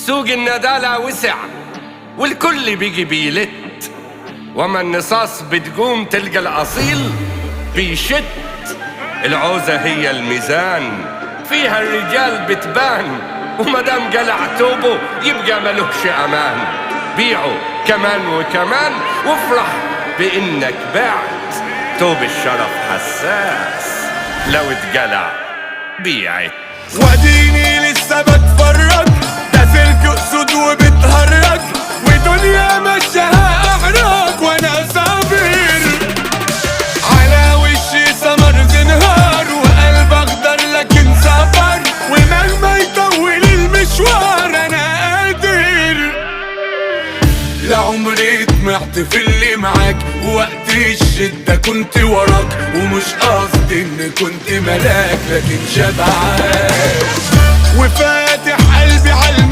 سوق الندالة وسع والكل بيجي بيلت، وما النصاص بتقوم تلقى الأصيل بيشت. العوزة هي الميزان، فيها الرجال بتبان، ومدام قلع توبه يبقى ملوكش أمان. بيعه كمان وكمان وافرح بإنك بعت، توب الشرف حساس لو اتقلع بيعت. وديني لسه بتفرج، ده سلك اسود وبتهرج، ودنيا مشاها احرج وانا صابر. على وشي سمر زنهار وقلب اخضر لكن سفر، ومهما يطول المشوار انا قادر. لعمري طمعت في اللي معاك، وقت الشدة كنت وراك، ومش قصدي ان كنت ملاك لكن شبعان. وفاتح قلبي على